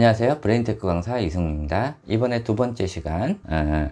안녕하세요. 브레인테크 강사 이승우입니다. 이번에 두 번째 시간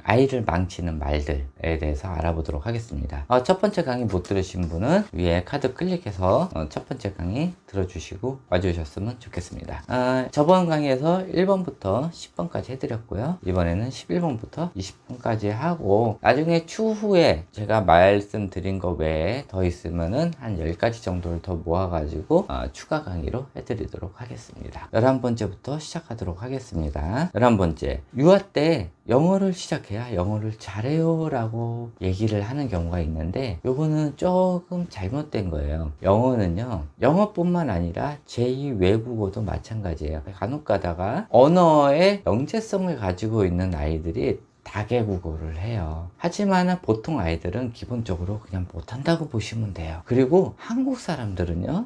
아이를 망치는 말들에 대해서 알아보도록 하겠습니다. 첫 번째 강의 못 들으신 분은 위에 카드 클릭해서 첫 번째 강의 들어주시고 와주셨으면 좋겠습니다. 저번 강의에서 1번부터 10번까지 해드렸고요. 이번에는 11번부터 20번까지 하고 나중에 추후에 제가 말씀드린 거 외에 더 있으면은 한 10가지 정도를 더 모아가지고 추가 강의로 해드리도록 하겠습니다. 11번째부터 시작하도록 하겠습니다. 11번째, 유아 때 영어를 시작해야 영어를 잘해요 라고 얘기를 하는 경우가 있는데 요거는 조금 잘못된 거예요. 영어는요, 영어뿐만 아니라 제2 외국어도 마찬가지예요. 간혹 가다가 언어의 영재성을 가지고 있는 아이들이 다개국어를 해요. 하지만 보통 아이들은 기본적으로 그냥 못한다고 보시면 돼요. 그리고 한국 사람들은요,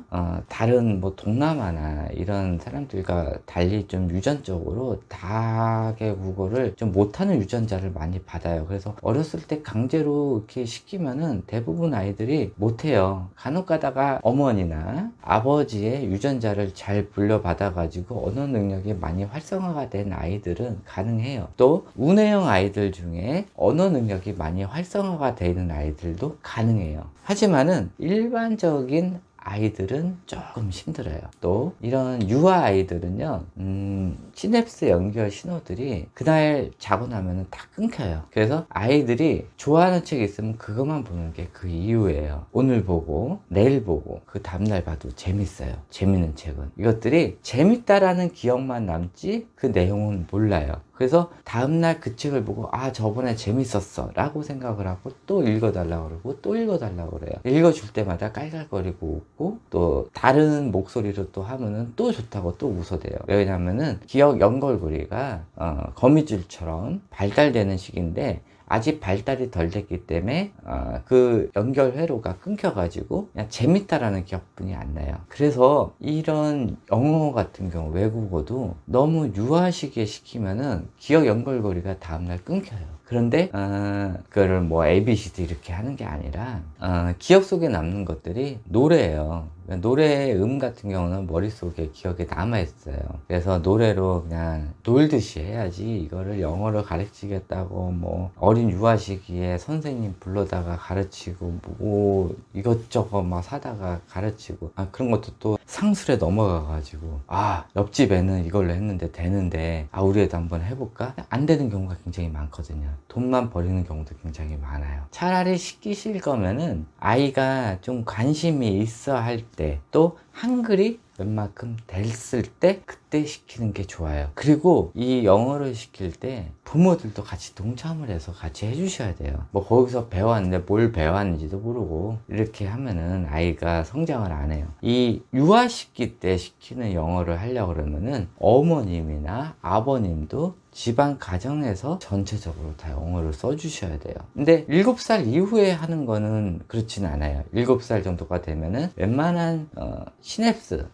다른 뭐 동남아나 이런 사람들과 달리 좀 유전적으로 다개국어를 좀 못하는 유전자를 많이 받아요. 그래서 어렸을 때 강제로 이렇게 시키면은 대부분 아이들이 못해요. 간혹 가다가 어머니나 아버지의 유전자를 잘 물려받아 가지고 언어 능력이 많이 활성화가 된 아이들은 가능해요. 또 우내형 아이들 중에 언어 능력이 많이 활성화가 되는 아이들도 가능해요. 하지만은 일반적인 아이들은 조금 힘들어요. 또 이런 유아 아이들은요, 시냅스 연결 신호들이 그날 자고 나면은 다 끊겨요. 그래서 아이들이 좋아하는 책이 있으면 그것만 보는 게 그 이유예요. 오늘 보고 내일 보고 그 다음날 봐도 재밌어요. 재밌는 책은 이것들이 재밌다라는 기억만 남지 그 내용은 몰라요. 그래서 다음날 그 책을 보고 저번에 재밌었어 라고 생각을 하고 또 읽어달라고 그러고 또 읽어달라고 그래요. 읽어줄 때마다 깔깔거리고 웃고 또 다른 목소리로 또 하면은 또 좋다고 또 웃어대요. 왜냐면은 기억 연결고리가 거미줄처럼 발달되는 시기인데 아직 발달이 덜 됐기 때문에 그 연결 회로가 끊겨가지고 그냥 재밌다라는 기억뿐이 안 나요. 그래서 이런 영어 같은 경우 외국어도 너무 유아시기에 시키면은 기억 연결고리가 다음날 끊겨요. 그런데 그거를 뭐 ABCD 이렇게 하는 게 아니라 기억 속에 남는 것들이 노래예요. 노래의 같은 경우는 머릿속에 기억에 남아있어요. 그래서 노래로 그냥 놀듯이 해야지 이거를 영어를 가르치겠다고 뭐 어린 유아 시기에 선생님 불러다가 가르치고 뭐 이것저것 막 사다가 가르치고 그런 것도 또 상술에 넘어가 가지고 옆집 애는 이걸로 했는데 되는데 우리 애도 한번 해볼까? 안 되는 경우가 굉장히 많거든요. 돈만 버리는 경우도 굉장히 많아요. 차라리 시키실 거면은 아이가 좀 관심이 있어 할 때 또 한글이 웬만큼 됐을 때 그때 시키는 게 좋아요. 그리고 이 영어를 시킬 때 부모들도 같이 동참을 해서 같이 해주셔야 돼요. 뭐 거기서 배웠는데 뭘 배웠는지도 모르고 이렇게 하면은 아이가 성장을 안 해요. 이 유아 시기 때 시키는 영어를 하려고 그러면은 어머님이나 아버님도 집안 가정에서 전체적으로 다 영어를 써주셔야 돼요. 근데 7살 이후에 하는 거는 그렇진 않아요. 7살 정도가 되면은 웬만한 시냅스,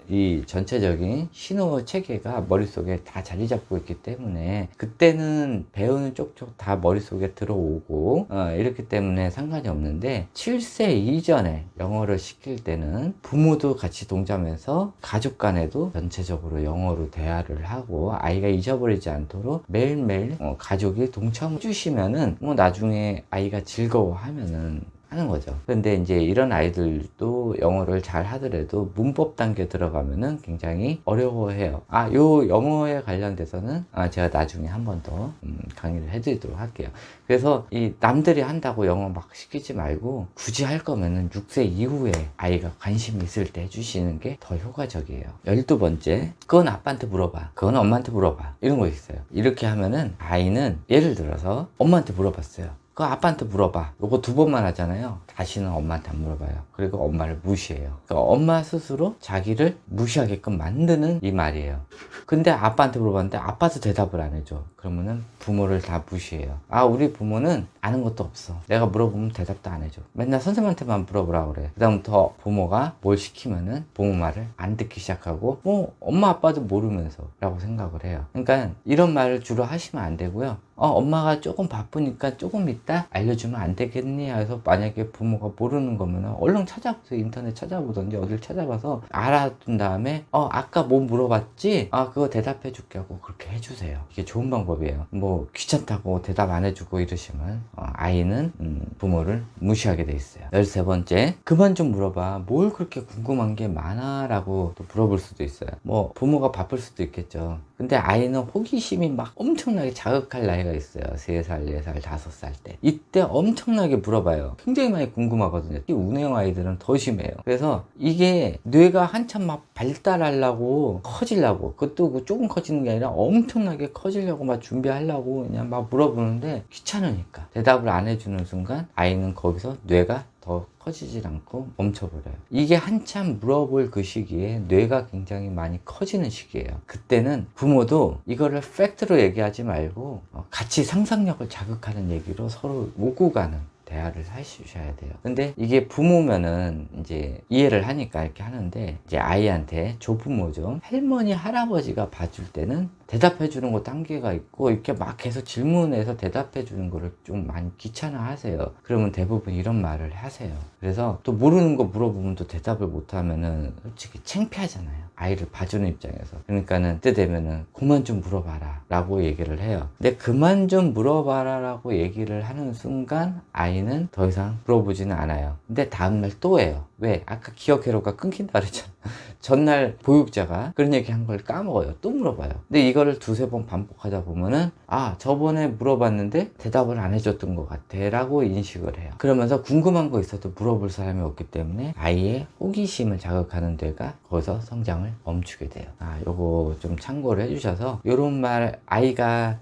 이 전체적인 신호 체계가 머릿속에 다 자리 잡고 있기 때문에 그때는 배우는 쪽쪽 다 머릿속에 들어오고 이렇기 때문에 상관이 없는데 7세 이전에 영어를 시킬 때는 부모도 같이 동참해서 가족 간에도 전체적으로 영어로 대화를 하고 아이가 잊어버리지 않도록 매일매일 가족이 동참해 주시면은 나중에 아이가 즐거워하면은 하는 거죠. 근데 이제 이런 아이들도 영어를 잘 하더라도 문법 단계 들어가면은 굉장히 어려워해요. 요 영어에 관련돼서는 제가 나중에 한 번 더 강의를 해드리도록 할게요. 그래서 이 남들이 한다고 영어 막 시키지 말고 굳이 할 거면은 6세 이후에 아이가 관심이 있을 때 해주시는 게 더 효과적이에요. 12번째, 그건 아빠한테 물어봐. 그건 엄마한테 물어봐. 이런 거 있어요. 이렇게 하면은 아이는 예를 들어서 엄마한테 물어봤어요. 그 아빠한테 물어봐. 요거 2번만 하잖아요. 다시는 엄마한테 안 물어봐요. 그리고 엄마를 무시해요. 그러니까 엄마 스스로 자기를 무시하게끔 만드는 이 말이에요. 근데 아빠한테 물어봤는데 아빠도 대답을 안 해줘. 그러면은 부모를 다 무시해요. 우리 부모는 아는 것도 없어. 내가 물어보면 대답도 안 해줘. 맨날 선생님한테만 물어보라고 그래. 그 다음부터 부모가 뭘 시키면은 부모 말을 안 듣기 시작하고 엄마 아빠도 모르면서 라고 생각을 해요. 그러니까 이런 말을 주로 하시면 안 되고요. 엄마가 조금 바쁘니까 조금 이따 알려주면 안 되겠니? 해서 만약에 부모가 모르는 거면 얼른 찾아보세요. 인터넷 찾아보든지 어딜 찾아봐서 알아둔 다음에 아까 뭐 물어봤지? 그거 대답해 줄게 하고 그렇게 해주세요. 이게 좋은 방법이에요. 뭐 귀찮다고 대답 안 해주고 이러시면 아이는 부모를 무시하게 돼 있어요. 13번째, 그만 좀 물어봐. 뭘 그렇게 궁금한 게 많아? 라고 또 물어볼 수도 있어요. 뭐 부모가 바쁠 수도 있겠죠. 근데 아이는 호기심이 막 엄청나게 자극할 나이가 있어요. 3살, 4살, 5살 때. 이때 엄청나게 물어봐요. 굉장히 많이 궁금하거든요. 특히 운영 아이들은 더 심해요. 그래서 이게 뇌가 한참 막 발달하려고 커지려고, 그것도 조금 커지는 게 아니라 엄청나게 커지려고 막 준비하려고 그냥 막 물어보는데 귀찮으니까 대답을 안 해주는 순간 아이는 거기서 뇌가 더 커지질 않고 멈춰버려요. 이게 한참 물어볼 그 시기에 뇌가 굉장히 많이 커지는 시기예요. 그때는 부모도 이거를 팩트로 얘기하지 말고 같이 상상력을 자극하는 얘기로 서로 오고 가는 대화를 해주셔야 돼요. 근데 이게 부모면은 이제 이해를 하니까 이렇게 하는데, 이제 아이한테 조부모죠. 할머니, 할아버지가 봐줄 때는 대답해 주는 것도 한계가 있고, 이렇게 막 계속 질문해서 대답해 주는 거를 좀 많이 귀찮아 하세요. 그러면 대부분 이런 말을 하세요. 그래서 또 모르는 거 물어보면 또 대답을 못 하면은 솔직히 창피하잖아요. 아이를 봐주는 입장에서. 그러니까는 그때 되면은 그만 좀 물어봐라 라고 얘기를 해요. 근데 그만 좀 물어봐라 라고 얘기를 하는 순간 아이는 더 이상 물어보지는 않아요. 근데 다음날 또 해요. 왜? 아까 기억 회로가 끊긴다 그랬잖아. 전날 보육자가 그런 얘기 한 걸 까먹어요. 또 물어봐요. 근데 이거를 두세 번 반복하다 보면은 저번에 물어봤는데 대답을 안 해줬던 것 같아 라고 인식을 해요. 그러면서 궁금한 거 있어도 물어볼 사람이 없기 때문에 아이의 호기심을 자극하는 데가 거기서 성장을 멈추게 돼요. 요거 좀 참고를 해주셔서, 요런 말 아이가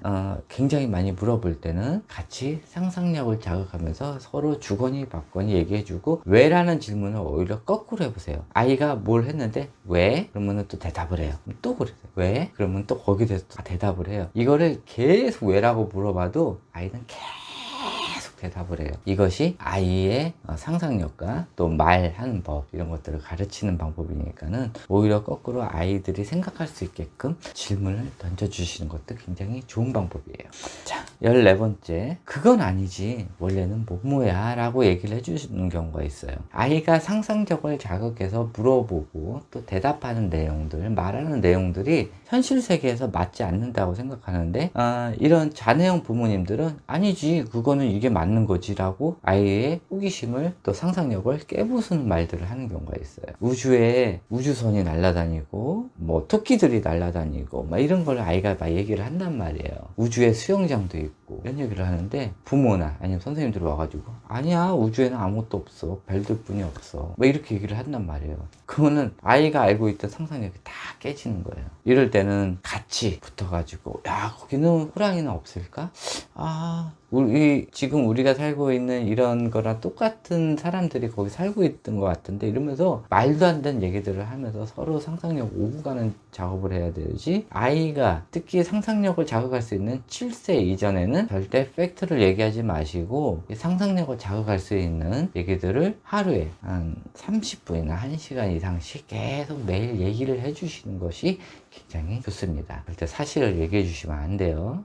굉장히 많이 물어볼 때는 같이 상상력을 자극하면서 서로 주거니 받거니 얘기해주고, 왜라는 질문을 오히려 거꾸로 해보세요. 아이가 뭘 했는데 왜? 그러면 또 대답을 해요. 또 그래요. 왜? 그러면 또 거기에 대해서 대답을 해요. 이거를 계속 왜라고 물어봐도 아이는 계속 대답을 해요. 이것이 아이의 상상력과 또 말하는 법, 이런 것들을 가르치는 방법이니까는 오히려 거꾸로 아이들이 생각할 수 있게끔 질문을 던져주시는 것도 굉장히 좋은 방법이에요. 자, 14번째, 그건 아니지, 원래는 뭐뭐야 라고 얘기를 해주시는 경우가 있어요. 아이가 상상력을 자극해서 물어보고 또 대답하는 내용들, 말하는 내용들이 현실 세계에서 맞지 않는다고 생각하는데, 이런 자녀형 부모님들은 아니지, 그거는 이게 맞는 거지 라고 아이의 호기심을 또 상상력을 깨부수는 말들을 하는 경우가 있어요. 우주에 우주선이 날아다니고 뭐 토끼들이 날아다니고 막 이런 걸 아이가 막 얘기를 한단 말이에요. 우주에 수영장도 있고 이런 얘기를 하는데, 부모나 아니면 선생님들이 와가지고 아니야, 우주에는 아무것도 없어, 별들 뿐이 없어, 뭐 이렇게 얘기를 한단 말이에요. 그거는 아이가 알고 있던 상상력이 다 깨지는 거예요. 이럴 때는 같이 붙어가지고, 야, 거기는 호랑이는 없을까? 지금 우리가 살고 있는 이런 거랑 똑같은 사람들이 거기 살고 있던 것 같은데, 이러면서 말도 안 되는 얘기들을 하면서 서로 상상력 오고 가는 작업을 해야 되지. 아이가 특히 상상력을 자극할 수 있는 7세 이전에는 절대 팩트를 얘기하지 마시고, 상상력을 자극할 수 있는 얘기들을 하루에 한 30분이나 1시간 이상씩 계속 매일 얘기를 해주시는 것이 굉장히 좋습니다. 절대 사실을 얘기해 주시면 안 돼요.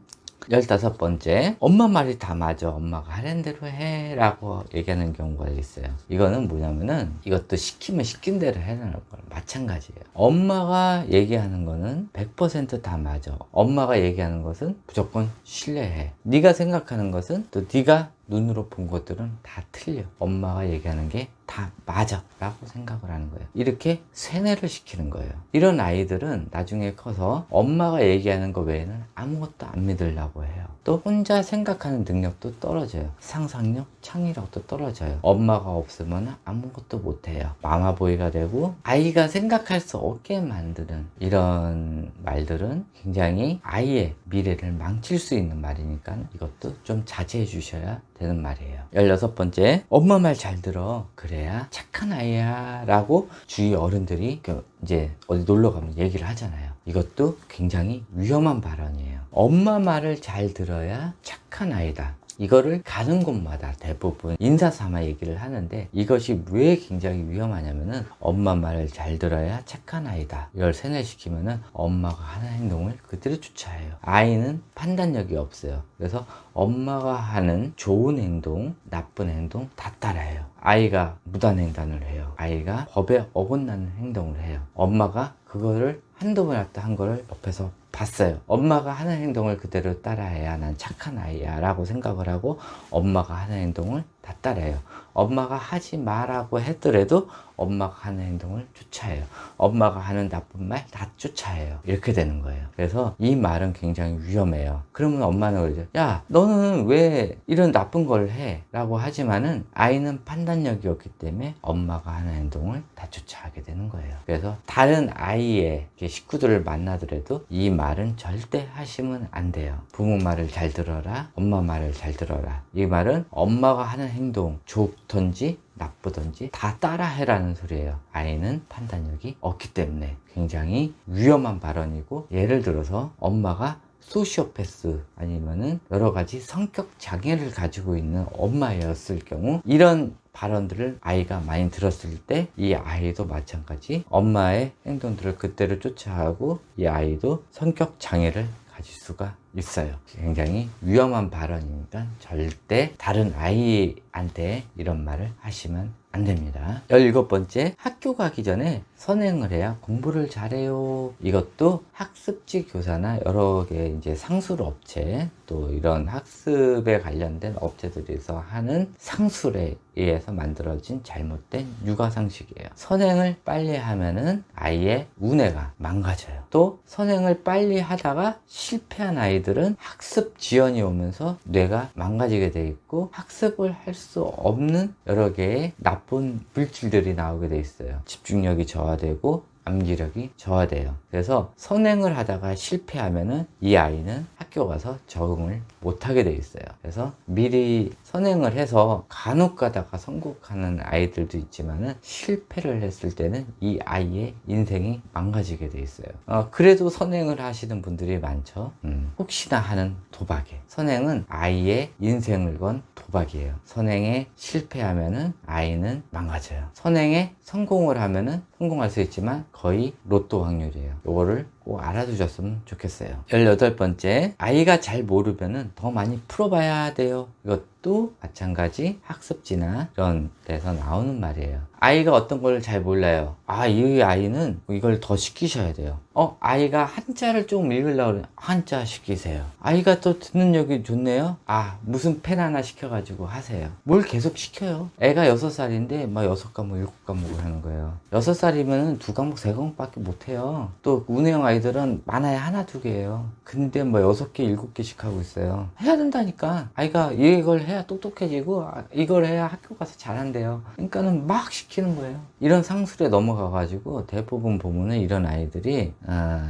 15번째, 엄마 말이 다 맞아, 엄마가 하는 대로 해 라고 얘기하는 경우가 있어요. 이거는 뭐냐면은, 이것도 시키면 시킨 대로 해라는 거랑 마찬가지예요. 엄마가 얘기하는 거는 100% 다 맞아. 엄마가 얘기하는 것은 무조건 신뢰해. 네가 생각하는 것은, 또 네가 눈으로 본 것들은 다 틀려. 엄마가 얘기하는 게 다 맞아 라고 생각을 하는 거예요. 이렇게 세뇌를 시키는 거예요. 이런 아이들은 나중에 커서 엄마가 얘기하는 거 외에는 아무것도 안 믿으려고 해요. 또 혼자 생각하는 능력도 떨어져요. 상상력, 창의력도 떨어져요. 엄마가 없으면 아무것도 못해요. 마마보이가 되고 아이가 생각할 수 없게 만드는 이런 말들은 굉장히 아이의 미래를 망칠 수 있는 말이니까 이것도 좀 자제해 주셔야 되는 말이에요. 16번째, 엄마 말 잘 들어, 그래야 착한 아이야 라고 주위 어른들이 이제 어디 놀러 가면 얘기를 하잖아요. 이것도 굉장히 위험한 발언이에요. 엄마 말을 잘 들어야 착한 아이다. 이거를 가는 곳마다 대부분 인사삼아 얘기를 하는데, 이것이 왜 굉장히 위험하냐면은 엄마 말을 잘 들어야 착한 아이다, 이걸 세뇌시키면은 엄마가 하는 행동을 그대로 주차해요. 아이는 판단력이 없어요. 그래서 엄마가 하는 좋은 행동, 나쁜 행동 다 따라해요. 아이가 무단횡단을 해요. 아이가 법에 어긋나는 행동을 해요. 엄마가 그거를 한두 번 왔다 한 거를 옆에서 봤어요. 엄마가 하는 행동을 그대로 따라해야 난 착한 아이야 라고 생각을 하고 엄마가 하는 행동을 다 따라해요. 엄마가 하지 마라고 했더라도 엄마가 하는 행동을 쫓아해요. 엄마가 하는 나쁜 말 다 쫓아해요. 이렇게 되는 거예요. 그래서 이 말은 굉장히 위험해요. 그러면 엄마는 그러죠. 야, 너는 왜 이런 나쁜 걸 해? 라고 하지만은 아이는 판단력이 없기 때문에 엄마가 하는 행동을 다 쫓아하게 되는 거예요. 그래서 다른 아이의 식구들을 만나더라도 이 말은 절대 하시면 안 돼요. 부모 말을 잘 들어라, 엄마 말을 잘 들어라. 이 말은 엄마가 하는 행동 좋던지 나쁘던지 다 따라해라는 소리예요. 아이는 판단력이 없기 때문에 굉장히 위험한 발언이고, 예를 들어서 엄마가 소시오패스 아니면은 여러 가지 성격 장애를 가지고 있는 엄마였을 경우, 이런 발언들을 아이가 많이 들었을 때 이 아이도 마찬가지 엄마의 행동들을 그대로 쫓아가고 이 아이도 성격 장애를 가질 수가 있어요. 굉장히 위험한 발언이니까 절대 다른 아이한테 이런 말을 하시면 안 됩니다. 17번째, 학교 가기 전에 선행을 해야 공부를 잘해요. 이것도 학습지 교사나 여러 개 이제 상술 업체, 또 이런 학습에 관련된 업체들에서 하는 상술에 의해서 만들어진 잘못된 육아상식이에요. 선행을 빨리 하면은 아이의 우뇌가 망가져요. 또 선행을 빨리 하다가 실패한 아이들은 학습 지연이 오면서 뇌가 망가지게 돼 있고 학습을 할 수 없는 여러 개의 나쁜 물질들이 나오게 돼 있어요. 집중력이 저하되고 암기력이 저하돼요. 그래서 선행을 하다가 실패하면은 이 아이는 학교 가서 적응을 못하게 돼 있어요. 그래서 미리 선행을 해서 간혹 가다가 성공하는 아이들도 있지만은 실패를 했을 때는 이 아이의 인생이 망가지게 돼 있어요. 그래도 선행을 하시는 분들이 많죠. 혹시나 하는 도박에, 선행은 아이의 인생을 건 도박이에요. 선행에 실패하면은 아이는 망가져요. 선행에 성공을 하면은 성공할 수 있지만 거의 로또 확률이에요. 요거를 꼭 알아두셨으면 좋겠어요. 18번째, 아이가 잘 모르면은 더 많이 풀어봐야 돼요. 이것도 마찬가지 학습지나 이런 데서 나오는 말이에요. 아이가 어떤 걸 잘 몰라요. 이 아이는 이걸 더 시키셔야 돼요. 아이가 한자를 좀 읽으려고 그러면 한자 시키세요. 아이가 또 듣는력이 좋네요. 무슨 펜 하나 시켜가지고 하세요. 뭘 계속 시켜요. 애가 6살인데 막 6과목 7과목을 하는 거예요. 6살이면 2과목 3과목밖에 못해요. 또 운해형 아이들은 많아야 하나 2개예요. 근데 뭐 6개 7개씩 하고 있어요. 해야 된다니까. 아이가 이걸 해야 똑똑해지고 이걸 해야 학교 가서 잘한대요. 그러니까는 막 시키는 거예요. 이런 상술에 넘어가가지고 대부분 보면은 이런 아이들이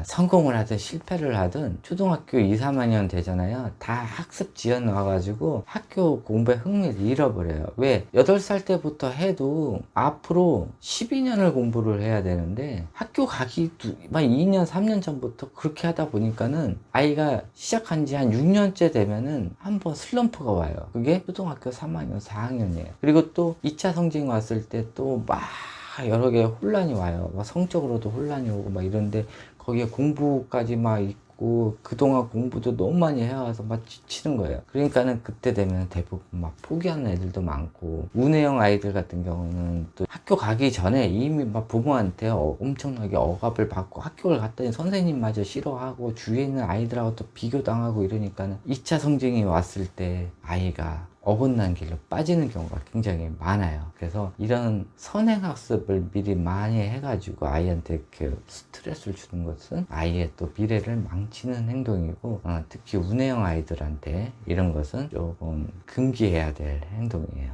성공을 하든 실패를 하든 초등학교 2, 3학년 되잖아요. 다 학습 지연 와가지고 학교 공부에 흥미를 잃어버려요. 왜? 8살 때부터 해도 앞으로 12년을 공부를 해야 되는데 학교 가기 막 2년, 3년 전부터 그렇게 하다 보니까는 아이가 시작한 지 한 6년째 되면은 한번 슬럼프가 와요. 그게 초등학교 3학년, 4학년이에요. 그리고 또 2차 성징이 왔을 때 또 막 여러 개의 혼란이 와요. 막 성적으로도 혼란이 오고 막 이런데 거기에 공부까지 막 있고 그동안 공부도 너무 많이 해와서 막 지치는 거예요. 그러니까는 그때 되면 대부분 막 포기하는 애들도 많고, 운해형 아이들 같은 경우는 또 학교 가기 전에 이미 막 부모한테 엄청나게 억압을 받고 학교를 갔더니 선생님마저 싫어하고 주위에 있는 아이들하고 또 비교당하고 이러니까는 2차 성징이 왔을 때 아이가 어긋난 길로 빠지는 경우가 굉장히 많아요. 그래서 이런 선행학습을 미리 많이 해가지고 아이한테 이렇게 스트레스를 주는 것은 아이의 또 미래를 망치는 행동이고, 특히 운해형 아이들한테 이런 것은 조금 금기해야 될 행동이에요.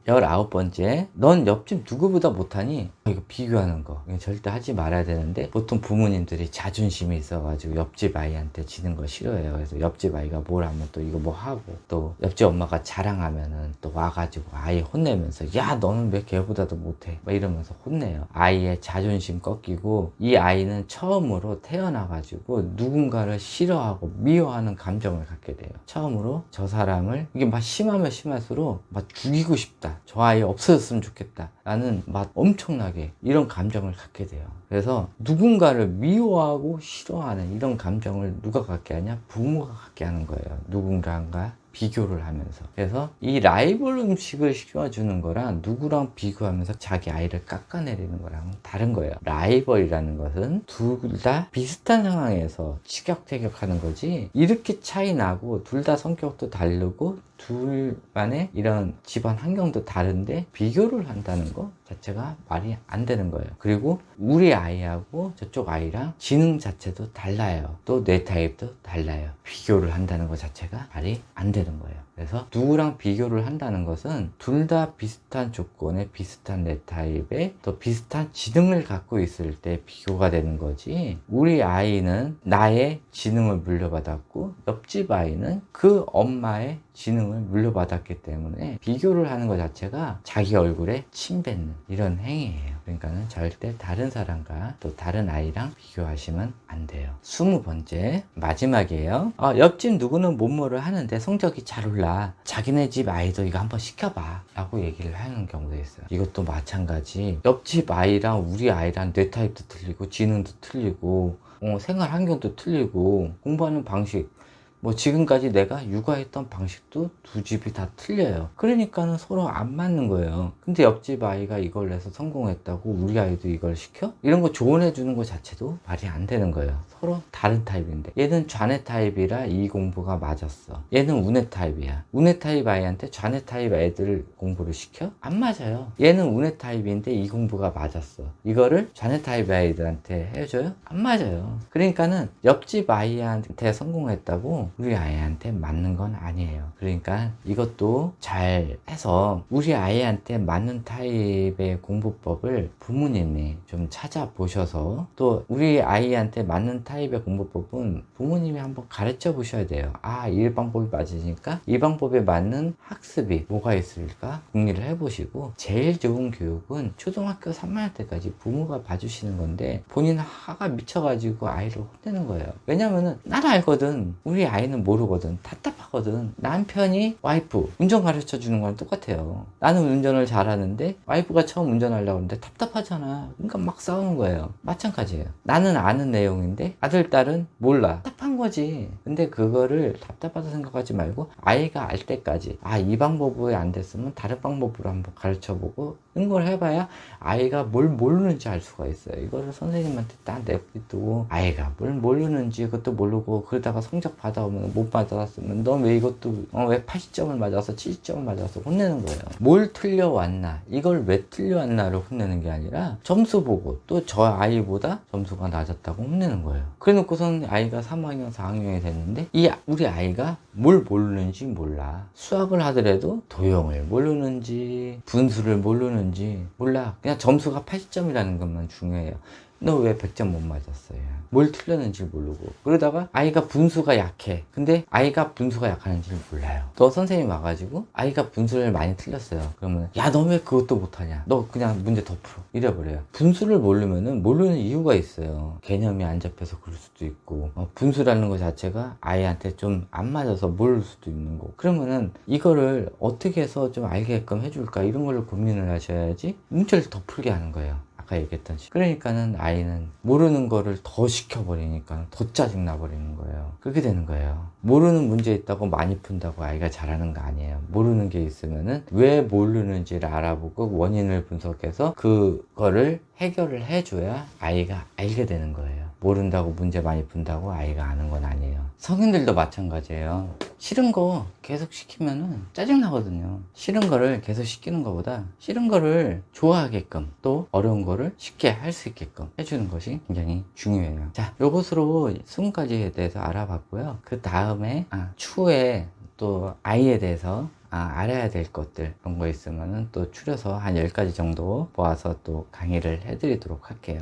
19번째, 넌 옆집 누구보다 못하니? 이거 비교하는 거 이거 절대 하지 말아야 되는데, 보통 부모님들이 자존심이 있어가지고 옆집 아이한테 지는 거 싫어해요. 그래서 옆집 아이가 뭘 하면 또 이거 뭐 하고, 또 옆집 엄마가 잘 자랑하면은 또 와가지고 아이 혼내면서 야 너는 왜 걔보다도 못해 막 이러면서 혼내요. 아이의 자존심 꺾이고 이 아이는 처음으로 태어나가지고 누군가를 싫어하고 미워하는 감정을 갖게 돼요. 처음으로 저 사람을 이게 막 심하면 심할수록 막 죽이고 싶다, 저 아이 없어졌으면 좋겠다 라는 막 엄청나게 이런 감정을 갖게 돼요. 그래서 누군가를 미워하고 싫어하는 이런 감정을 누가 갖게 하냐? 부모가 갖게 하는 거예요. 누군가가 비교를 하면서. 그래서 이 라이벌 음식을 시켜주는 거랑 누구랑 비교하면서 자기 아이를 깎아내리는 거랑 다른 거예요. 라이벌이라는 것은 둘 다 비슷한 상황에서 티격태격하는 거지, 이렇게 차이 나고 둘 다 성격도 다르고 둘만의 이런 집안 환경도 다른데 비교를 한다는 거 자체가 말이 안 되는 거예요. 그리고 우리 아이하고 저쪽 아이랑 지능 자체도 달라요. 또 뇌 타입도 달라요. 비교를 한다는 것 자체가 말이 안 되는 거예요. 그래서 누구랑 비교를 한다는 것은 둘 다 비슷한 조건에 비슷한 뇌 타입에 또 비슷한 지능을 갖고 있을 때 비교가 되는 거지, 우리 아이는 나의 지능을 물려받았고 옆집 아이는 그 엄마의 지능을 물려받았기 때문에 비교를 하는 것 자체가 자기 얼굴에 침 뱉는 이런 행위예요. 그러니까는 절대 다른 사람과 또 다른 아이랑 비교하시면 안 돼요. 20번째 마지막이에요. 옆집 누구는 뭐뭐를 하는데 성적이 잘 올라, 자기네 집 아이도 이거 한번 시켜봐 라고 얘기를 하는 경우도 있어요. 이것도 마찬가지. 옆집 아이랑 우리 아이랑 뇌 타입도 틀리고 지능도 틀리고 생활 환경도 틀리고 공부하는 방식, 뭐 지금까지 내가 육아했던 방식도 두 집이 다 틀려요. 그러니까는 서로 안 맞는 거예요. 근데 옆집 아이가 이걸 해서 성공했다고 우리 아이도 이걸 시켜? 이런 거 조언해 주는 것 자체도 말이 안 되는 거예요. 서로 다른 타입인데, 얘는 좌뇌 타입이라 이 공부가 맞았어, 얘는 우뇌 타입이야. 우뇌 타입 아이한테 좌뇌 타입 애들 공부를 시켜? 안 맞아요. 얘는 우뇌 타입인데 이 공부가 맞았어, 이거를 좌뇌 타입 아이들한테 해줘요? 안 맞아요. 그러니까는 옆집 아이한테 성공했다고 우리 아이한테 맞는 건 아니에요. 그러니까 이것도 잘 해서 우리 아이한테 맞는 타입의 공부법을 부모님이 좀 찾아보셔서, 또 우리 아이한테 맞는 타입의 공부법은 부모님이 한번 가르쳐 보셔야 돼요. 이 방법이 맞으니까 이 방법에 맞는 학습이 뭐가 있을까 궁리를 해보시고, 제일 좋은 교육은 초등학교 3학년 때까지 부모가 봐주시는 건데 본인 화가 미쳐가지고 아이를 혼내는 거예요. 왜냐면은 난 알거든, 우리 아이는 모르거든, 답답하거든. 남편이 와이프 운전 가르쳐 주는 거랑 똑같아요. 나는 운전을 잘하는데 와이프가 처음 운전하려고 하는데 답답하잖아. 그러니까 막 싸우는 거예요. 마찬가지예요. 나는 아는 내용인데 아들 딸은 몰라. 답답한 거지. 근데 그거를 답답하다 생각하지 말고 아이가 알 때까지 이 방법이 안 됐으면 다른 방법으로 한번 가르쳐보고 이런 걸 해봐야 아이가 뭘 모르는지 알 수가 있어요. 이거를 선생님한테 딱 내비두고 아이가 뭘 모르는지 그것도 모르고 그러다가 성적 받아오면 못 받았으면 넌 왜 이것도 왜 80점을 맞아서 70점을 맞아서 혼내는 거예요. 뭘 틀려왔나, 이걸 왜 틀려왔나를 혼내는 게 아니라 점수 보고 또 저 아이보다 점수가 낮았다고 혼내는 거예요. 그래 놓고선 아이가 3학년 4학년이 됐는데 우리 아이가 뭘 모르는지 몰라. 수학을 하더라도 도형을 모르는지 분수를 모르는지 몰라. 그냥 점수가 80점이라는 것만 중요해요. 너 왜 100점 못 맞았어요? 뭘 틀렸는지 모르고. 그러다가 아이가 분수가 약해. 근데 아이가 분수가 약하는지를 몰라요. 너 선생님 와가지고 아이가 분수를 많이 틀렸어요. 그러면 야, 너 왜 그것도 못하냐? 너 그냥 문제 더 풀어. 이래버려요. 분수를 모르면은 모르는 이유가 있어요. 개념이 안 잡혀서 그럴 수도 있고, 분수라는 것 자체가 아이한테 좀 안 맞아서 모를 수도 있는 거고. 그러면은 이거를 어떻게 해서 좀 알게끔 해줄까, 이런 걸로 고민을 하셔야지 문제를 더 풀게 하는 거예요. 아까 얘기했던 식. 그러니까는 아이는 모르는 거를 더 시켜버리니까 더 짜증나 버리는 거예요. 그렇게 되는 거예요. 모르는 문제 있다고 많이 푼다고 아이가 잘하는 거 아니에요. 모르는 게 있으면은 왜 모르는지를 알아보고 원인을 분석해서 그거를 해결을 해줘야 아이가 알게 되는 거예요. 모른다고 문제 많이 푼다고 아이가 아는 건 아니에요. 성인들도 마찬가지예요. 싫은 거 계속 시키면은 짜증나거든요. 싫은 거를 계속 시키는 것보다 싫은 거를 좋아하게끔, 또 어려운 거를 쉽게 할 수 있게끔 해주는 것이 굉장히 중요해요. 자, 요것으로 20가지에 대해서 알아봤고요. 그 다음에 추후에 또 아이에 대해서 알아야 될 것들, 그런 거 있으면은 또 추려서 한 10가지 정도 모아서 또 강의를 해드리도록 할게요.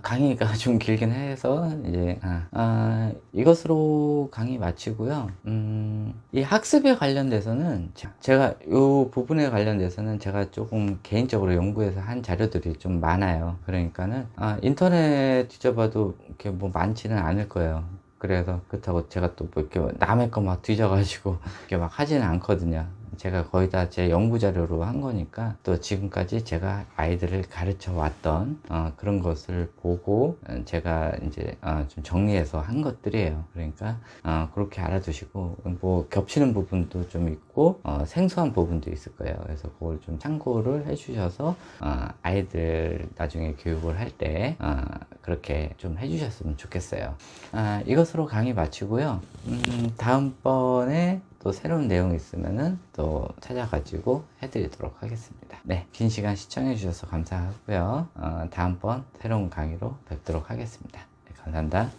강의가 좀 길긴 해서 이제 이것으로 강의 마치고요. 이 학습에 관련돼서는 제가 이 부분에 관련돼서는 제가 조금 개인적으로 연구해서 한 자료들이 좀 많아요. 그러니까는 인터넷 뒤져봐도 이렇게 뭐 많지는 않을 거예요. 그래서 그렇다고 제가 또 뭐 이렇게 남의 거 막 뒤져가지고 이렇게 막 하지는 않거든요. 제가 거의 다 제 연구 자료로 한 거니까, 또 지금까지 제가 아이들을 가르쳐 왔던 그런 것을 보고 제가 이제 좀 정리해서 한 것들이에요. 그러니까 그렇게 알아두시고, 뭐 겹치는 부분도 좀 있고 생소한 부분도 있을 거예요. 그래서 그걸 좀 참고를 해 주셔서 아이들 나중에 교육을 할 때 그렇게 좀 해 주셨으면 좋겠어요. 이것으로 강의 마치고요. 다음번에 또 새로운 내용이 있으면은 또 찾아가지고 해드리도록 하겠습니다. 네, 긴 시간 시청해 주셔서 감사하고요. 다음번 새로운 강의로 뵙도록 하겠습니다. 네, 감사합니다.